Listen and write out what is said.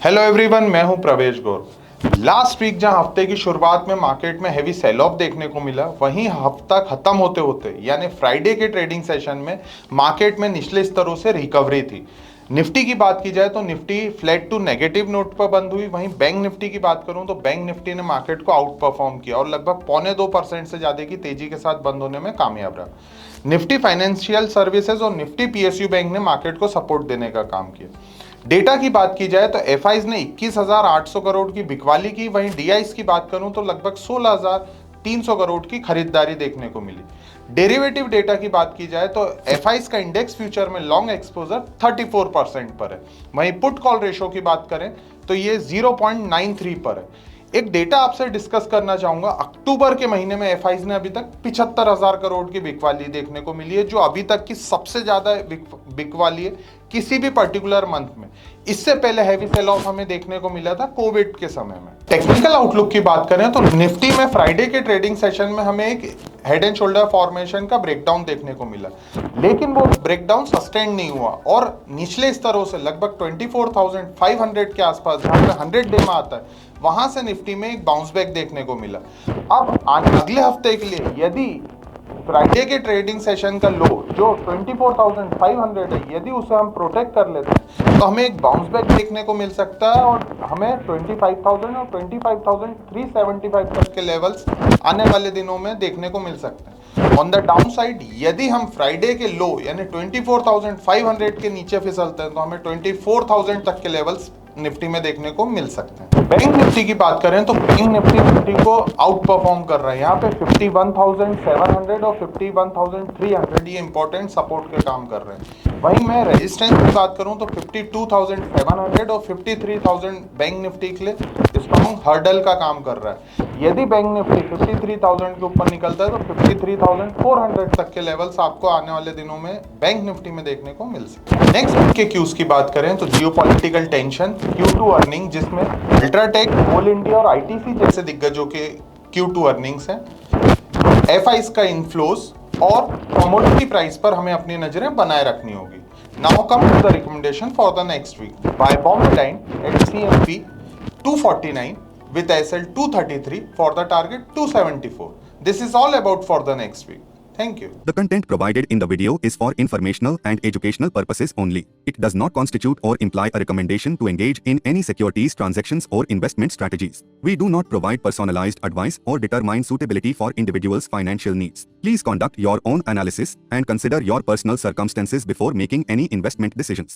Hello everyone, मैं हूं प्रवेश गौर। लास्ट वीक जहां हफ्ते की शुरुआत में मार्केट में हैवी सेल ऑफ देखने को मिला, वहीं हफ्ता खत्म होते होते यानी फ्राइडे के ट्रेडिंग सेशन में मार्केट में निचले स्तरों से रिकवरी थी। निफ्टी की बात की जाए तो Nifty flat to negative note पर बंद हुई। वहीं बैंक निफ्टी की बात करूं तो बैंक निफ्टी ने मार्केट को आउट परफॉर्म किया और लगभग 0.25% से ज्यादा की तेजी के साथ बंद होने में कामयाब रहा। निफ्टी फाइनेंशियल सर्विसेज और निफ्टी पीएसयू बैंक ने मार्केट को सपोर्ट देने का काम किया। डेटा की बात की जाए तो एफआईज ने 21,800 करोड़ की बिकवाली की। वहीं डीआईज की बात करूं तो लगभग 16,300 करोड़ की खरीदारी देखने को मिली। डेरिवेटिव डेटा की बात की जाए तो एफआईज का इंडेक्स फ्यूचर में लॉन्ग एक्सपोजर 34% पर है। वहीं पुट कॉल रेशो की बात करें तो ये 0.93 पर है। एक डेटा आपसे डिस्कस करना चाहूंगा। अक्टूबर के महीने में एफआईज ने अभी तक 75,000 करोड़ की बिकवाली देखने को मिली है, जो अभी तक की सबसे ज्यादा बिकवाली है किसी भी पर्टिकुलर मंथ में। इससे पहले हैवी सेल ऑफ हमें देखने को मिला था कोविड के समय में। टेक्निकल आउटलुक की बात करें तो निफ्टी में फ्राइडे के ट्रेडिंग सेशन में हमें एक हेड एंड शोल्डर फॉर्मेशन का ब्रेकडाउन देखने को मिला, लेकिन वो ब्रेकडाउन सस्टेन नहीं हुआ और निचले स्तरों से लगभग 24,500 के आसपास, जहां पे 100 डे में आता है, वहां से निफ्टी में एक बाउंस बैक देखने को मिला। अब अगले हफ्ते के लिए यदि फ्राइडे के ट्रेडिंग सेशन का लो जो 24,500 है, यदि उसे हम प्रोटेक्ट कर लेते हैं तो हमें एक बाउंस बैक देखने को मिल सकता है और हमें 25,000 और 25,375 तक के लेवल्स आने वाले दिनों में देखने को मिल सकते हैं। ऑन द डाउन साइड यदि हम फ्राइडे के लो यानी 24,500 के नीचे फिसलते हैं तो हमें 24,000 तक के लेवल्स निफ्टी में देखने को मिल सकते हैं। बैंक निफ्टी की बात करें तो बैंक निफ्टी को आउट परफॉर्म कर रहा है। यहाँ पे 51,700 और 51,300 ये इंपॉर्टेंट सपोर्ट के काम कर रहे हैं। वहीं मैं रेजिस्टेंस की बात करूं तो 52,700 और 53,000 बैंक निफ्टी के लिए स्ट्रॉन्ग हर्डल का काम कर रहा है। यदि बैंक निफ्टी 53,000 के ऊपर निकलता है तो 53,400 तक के लेवल्स आपको आने वाले दिनों में बैंक निफ्टी में देखने को मिल सकते हैं। नेक्स्ट वीक के क्यूज की बात करें तो जियोपॉलिटिकल टेंशन, Q2 अर्निंग जिसमें अल्ट्राटेक, कोल इंडिया और आईटीसी जैसे दिग्गजों के Q2 अर्निंग्स हैं, एफआईज का इनफ्लोज और कमोडिटी प्राइस पर हमें अपनी नजरें बनाए रखनी होगी। Now come to the recommendation for the next week. Buy Bombay line at CMP 249 with SL 233 for the target 274. This is all about for the next week. Thank you. The content provided in the video is for informational and educational purposes only. It does not constitute or imply a recommendation to engage in any securities transactions or investment strategies. We do not provide personalized advice or determine suitability for individuals' financial needs. Please conduct your own analysis and consider your personal circumstances before making any investment decisions.